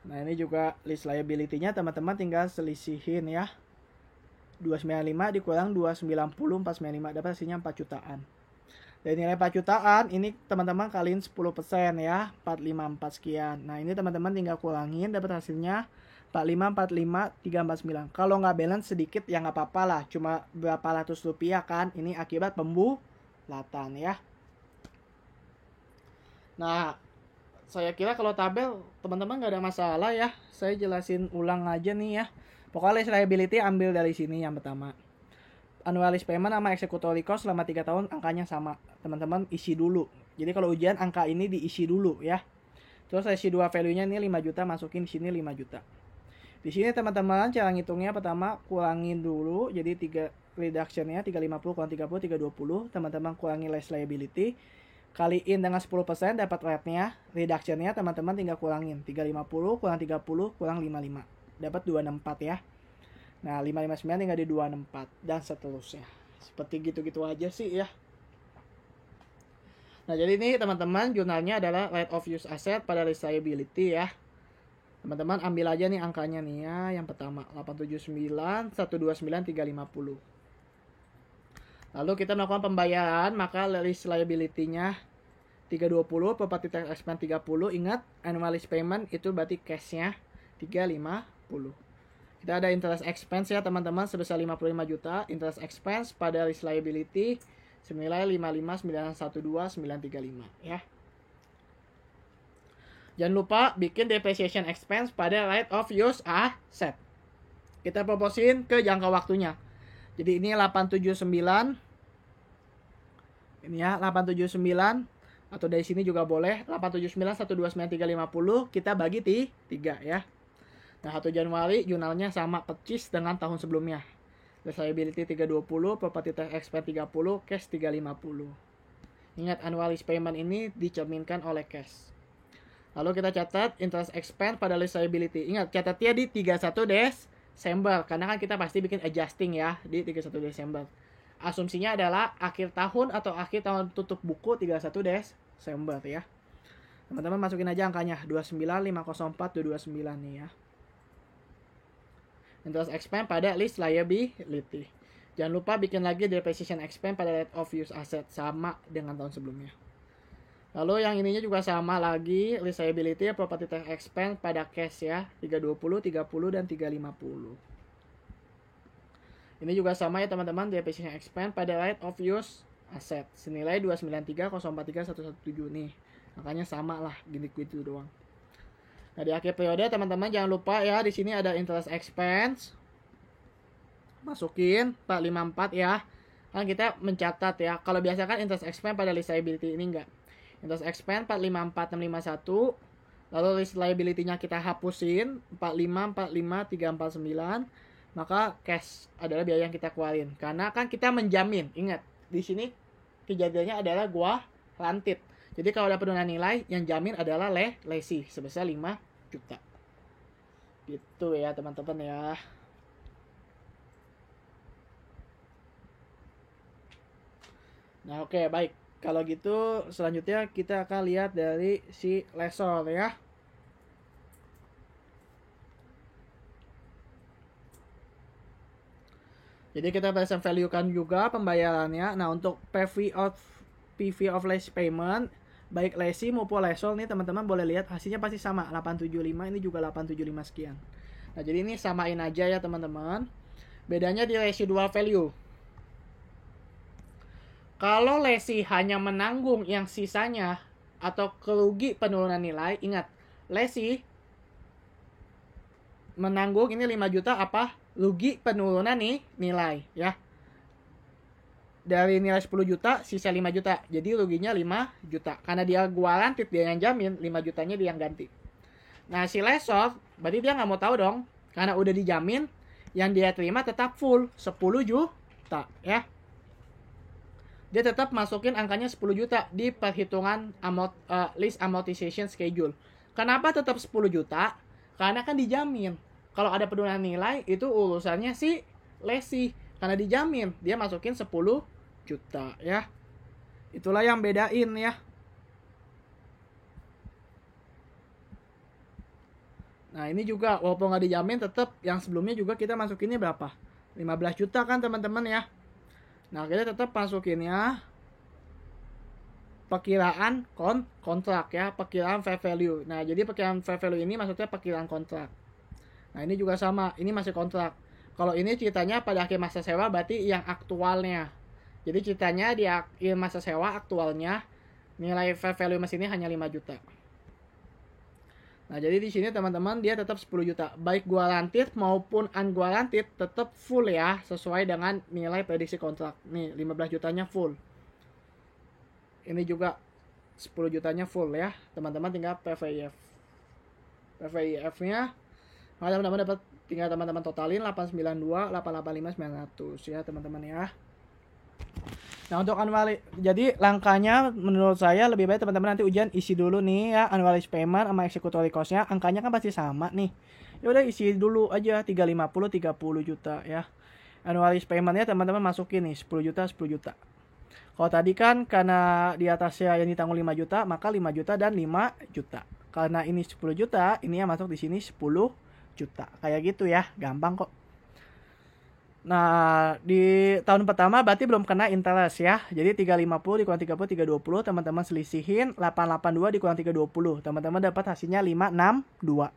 Nah, ini juga lease liability-nya teman-teman tinggal selisihin ya. 295 dikurang 290 495 dapat hasilnya 4 jutaan. Dan nilai 4 jutaan ini teman-teman kaliin 10% ya, 454 sekian. Nah, ini teman-teman tinggal kurangin dapat hasilnya 4545 349. Kalau nggak balance sedikit ya nggak apa-apa lah, cuma berapa ratus rupiah kan. Ini akibat pembulatan ya. Nah, saya kira kalau tabel teman-teman nggak ada masalah ya. Saya jelasin ulang aja nih ya. Pokoknya lease liability ambil dari sini yang pertama. Annual lease payment sama executory cost selama 3 tahun angkanya sama. Teman-teman isi dulu. Jadi kalau ujian angka ini diisi dulu ya. Terus residual value-nya ini 5 juta masukin di sini 5 juta. Di sini teman-teman cara ngitungnya pertama kurangin dulu. Jadi 3 reduction-nya 350 kurang 30 320. Teman-teman kurangi lease liability. Kaliin dengan 10% dapat rate-nya. Reduction-nya teman-teman tinggal kurangin. 350 kurang 30 kurang 55. Dapat 264 ya. Nah, 559 tinggal di 264 dan seterusnya. Seperti gitu-gitu aja sih ya. Nah, jadi ini teman-teman jurnalnya adalah right of use asset pada lease liability ya. Teman-teman ambil aja nih angkanya nih ya. Yang pertama 879 129 350. Lalu kita melakukan pembayaran, maka lease liability-nya 320, property tax expense 30. Ingat, annual lease payment itu berarti cash-nya 350. Kita ada interest expense ya teman-teman sebesar 55 juta. Interest expense pada lease liability senilai 55.912.935 ya. Jangan lupa bikin depreciation expense pada right of use asset. Kita proposin ke jangka waktunya. Jadi ini 879. Ini ya 879 atau dari sini juga boleh 879.129.350 kita bagi 3 ya. Nah 1 Januari jurnalnya sama persis dengan tahun sebelumnya. Lease liability 320, property tax expense 30, cash 350. Ingat annual lease payment ini dicerminkan oleh cash. Lalu kita catat interest expense pada lease liability. Ingat catatnya di 31 Desember karena kan kita pasti bikin adjusting ya di 31 Desember. Asumsinya adalah akhir tahun atau akhir tahun tutup buku 31 Desember ya. Teman-teman masukin aja angkanya 29504 nih ya. Interest expense pada lease liability. Jangan lupa bikin lagi depreciation expense pada right of use asset sama dengan tahun sebelumnya. Lalu yang ininya juga sama lagi, lease liability property tax expense pada cash ya, 320, 30 dan 350. Ini juga sama ya teman-teman, depreciation expense pada right of use asset senilai 293.043.117 nih. Makanya sama lah gitu doang. Nah, di akhir periode teman-teman jangan lupa ya, di sini ada interest expense. Masukin 454 ya. Kan kita mencatat ya. Kalau biasa kan interest expense pada lease liability, ini enggak. Interest expense 454651. Lalu lease liability-nya kita hapusin 45, 349. Maka cash adalah biaya yang kita keluarin. Karena kan kita menjamin. Ingat, di sini kejadiannya adalah guaranteed. Jadi kalau ada penurunan nilai, yang jamin adalah lessee sebesar 5 juta. Gitu ya teman-teman ya. Nah oke, baik. Kalau gitu selanjutnya kita akan lihat dari si lessor ya. Jadi kita present value kan juga pembayarannya. Nah untuk PV of lease payment, baik lessee maupun lessor nih teman-teman boleh lihat hasilnya pasti sama. 875 ini juga 875 sekian. Nah jadi ini samain aja ya teman-teman. Bedanya di residual value. Kalau lessee hanya menanggung yang sisanya atau kerugi penurunan nilai, ingat lessee menanggung ini 5 juta apa? Rugi penurunan nih nilai ya. Dari nilai 10 juta sisa 5 juta. Jadi ruginya 5 juta. Karena dia guaranteed, dia yang jamin, 5 jutanya dia yang ganti. Nah si lessor berarti dia nggak mau tahu dong. Karena udah dijamin, yang dia terima tetap full 10 juta ya. Dia tetap masukin angkanya 10 juta di perhitungan lease amortization schedule. Kenapa tetap 10 juta? Karena kan dijamin. Kalau ada penurunan nilai, itu urusannya si lessee. Karena dijamin, dia masukin 10 juta ya. Itulah yang bedain ya. Nah ini juga, walaupun nggak dijamin, tetap yang sebelumnya juga kita masukinnya berapa? 15 juta kan teman-teman ya. Nah kita tetap masukinnya perkiraan kontrak ya, perkiraan fair value. Nah jadi perkiraan fair value ini maksudnya perkiraan kontrak. Nah ini juga sama, ini masih kontrak. Kalau ini ceritanya pada akhir masa sewa berarti yang aktualnya. Jadi ceritanya di akhir masa sewa aktualnya nilai fair value mesinnya hanya 5 juta. Nah jadi di sini teman-teman dia tetap 10 juta. Baik guaranteed maupun unguaranteed tetap full ya, sesuai dengan nilai prediksi kontrak. Nih 15 jutanya full. Ini juga 10 jutanya full ya. Teman-teman tinggal PVIF. PVIF-nya nah, teman-teman dapat tinggal teman-teman totalin 892, 885, 900 ya teman-teman ya. Nah untuk annual, jadi langkahnya menurut saya lebih baik teman-teman nanti ujian isi dulu nih ya annual lease payment sama executory cost-nya, angkanya kan pasti sama nih. Ya udah isi dulu aja 350 30 juta ya. Annual lease payment-nya teman-teman masukin nih 10 juta 10 juta. Kalau tadi kan karena di atasnya yang ditanggung 5 juta, maka 5 juta dan 5 juta. Karena ini 10 juta, ini yang masuk di sini 10 juta. Kayak gitu ya, gampang kok. Nah, di tahun pertama berarti belum kena interest ya. Jadi 350 dikurang 30 320, teman-teman selisihin 882 dikurang 320. Teman-teman dapat hasilnya 562.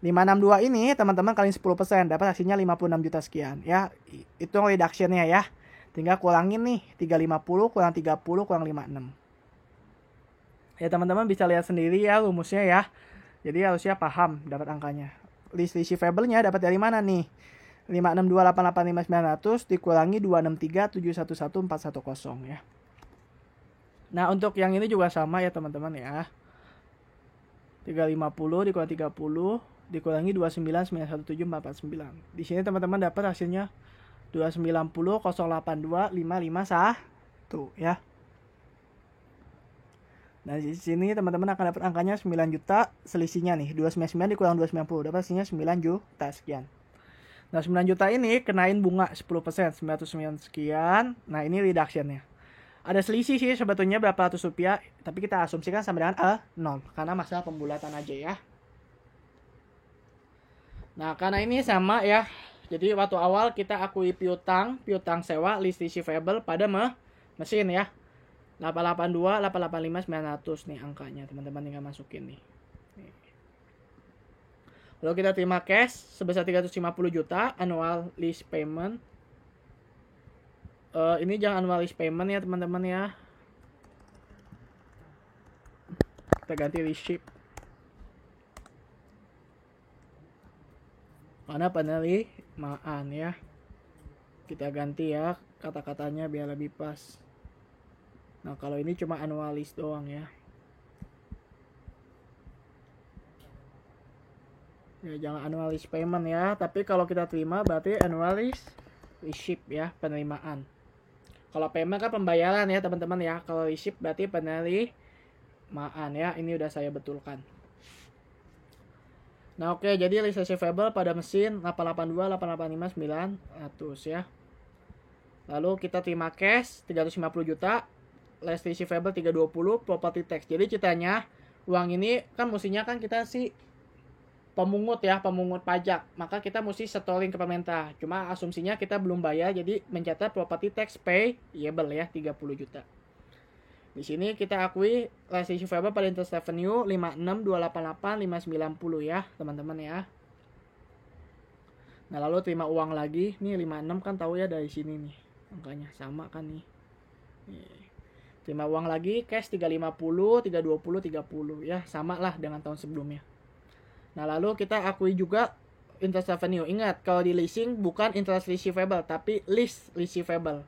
562 ini teman-teman kaliin 10%, dapat hasilnya 56 juta sekian ya. Itu reduction-nya ya. Tinggal kurangin nih, 350 kurang 30 kurang 56. Ya teman-teman bisa lihat sendiri ya rumusnya ya. Jadi harusnya paham dapat angkanya. List receivable-nya dapat dari mana nih? 562885900 dikurangi 263711410 ya. Nah, untuk yang ini juga sama ya teman-teman ya. 350 dikurangi 30 dikurangi 2991749. Di sini teman-teman dapat hasilnya 290,082,551 ya. Nah, di sini teman-teman akan dapat angkanya 9 juta, selisihnya nih 299 dikurang 290 dapat hasilnya 9 juta sekian. Nah, 9 juta ini kenain bunga 10%, 909 sekian. Nah, ini reduction-nya. Ada selisih sih sebetulnya berapa ratus rupiah, tapi kita asumsikan sama dengan 0 karena masalah pembulatan aja ya. Nah, karena ini sama ya. Jadi waktu awal kita akui piutang sewa list receivable pada mesin ya. 882, 885, 900 nih angkanya teman-teman tinggal masukin nih. Lalu kita terima cash sebesar 350 juta annual lease payment. Ini jangan annual lease payment ya teman-teman ya. Kita ganti receipt. Mana penerimaan ya. Kita ganti ya kata-katanya biar lebih pas. Nah, kalau ini cuma annual lease doang ya. Ya, jangan annual lease payment ya. Tapi kalau kita terima berarti annual lease receipt ya, penerimaan. Kalau payment kan pembayaran ya teman-teman ya. Kalau receipt berarti penerimaan ya. Ini udah saya betulkan. Nah, oke, jadi list receivable pada mesin 882, 885, 900 ya. Lalu kita terima cash 350 juta. List receivable 320, property tax. Jadi ceritanya uang ini kan mestinya kan kita sih pemungut ya, pemungut pajak. Maka kita mesti setorin ke pemerintah. Cuma asumsinya kita belum bayar, jadi mencatat property tax payable ya 30 juta. Di sini kita akui list receivable pada interest revenue 56288 590 ya, teman-teman ya. Nah, lalu terima uang lagi. Nih 56 kan tahu ya dari sini nih. Angkanya sama kan nih. Terima uang lagi cash 350, 320, 30 ya, sama lah dengan tahun sebelumnya. Nah, lalu kita akui juga interest revenue. Ingat, kalau di leasing bukan interest receivable tapi lease receivable.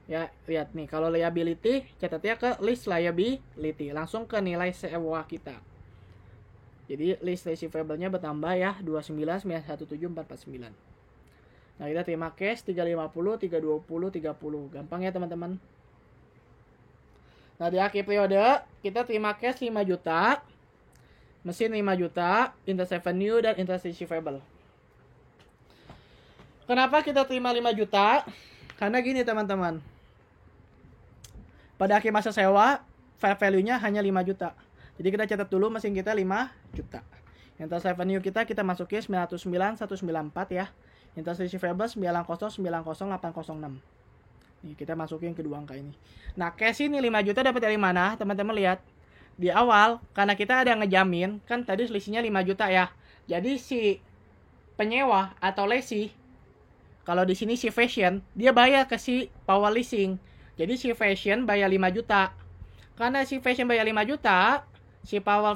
Ya, lihat nih, kalau liability catatnya ke lease liability, langsung ke nilai sewa kita. Jadi lease receivable-nya bertambah ya 2991749. Nah, kita terima cash 350, 320, 30. Gampang ya, teman-teman. Nah, di akhir periode kita terima cash 5 juta, mesin 5 juta, interest revenue dan interest receivable. Kenapa kita terima 5 juta? Karena gini teman-teman. Pada akhir masa sewa, fair value-nya hanya 5 juta. Jadi kita catat dulu mesin kita 5 juta. Interest revenue kita masukin 909.194 ya. Interest receivable 9090.806. Nih, kita masukin kedua angka ini. Nah, cash ini 5 juta dapat dari mana? Teman-teman lihat. Di awal, karena kita ada ngejamin, kan tadi selisihnya 5 juta ya. Jadi si penyewa atau lesi, kalau di sini si fashion, dia bayar ke si power leasing. Jadi si fashion bayar 5 juta. Karena si fashion bayar 5 juta, si power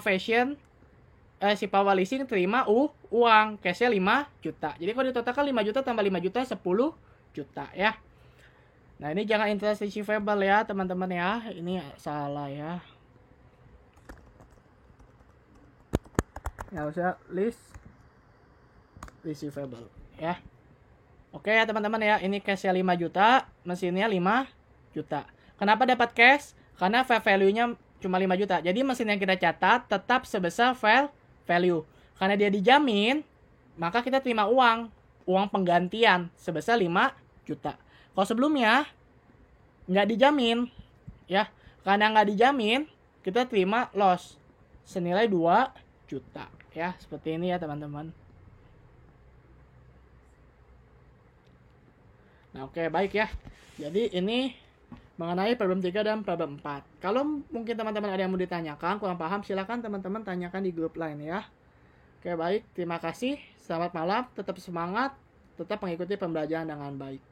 leasing terima uang. Cashnya 5 juta. Jadi kalau ditotalkan 5 juta tambah 5 juta, 10 juta ya. Nah, ini jangan interest receivable ya teman-teman ya. Ini salah ya. Ya, usah list receivable ya. Oke ya teman-teman ya. Ini cashnya 5 juta, mesinnya 5 juta. Kenapa dapat cash? Karena fair value-nya cuma 5 juta. Jadi mesin yang kita catat tetap sebesar fair value. Karena dia dijamin, maka kita terima uang penggantian sebesar 5 juta. Kalau sebelumnya nggak dijamin ya, karena nggak dijamin kita terima loss senilai 2 juta ya, seperti ini ya teman-teman. Nah, oke, baik ya. Jadi ini mengenai problem 3 dan problem 4. Kalau mungkin teman-teman ada yang mau ditanyakan, kurang paham, silakan teman-teman tanyakan di grup lain ya. Oke, baik. Terima kasih. Selamat malam. Tetap semangat. Tetap mengikuti pembelajaran dengan baik.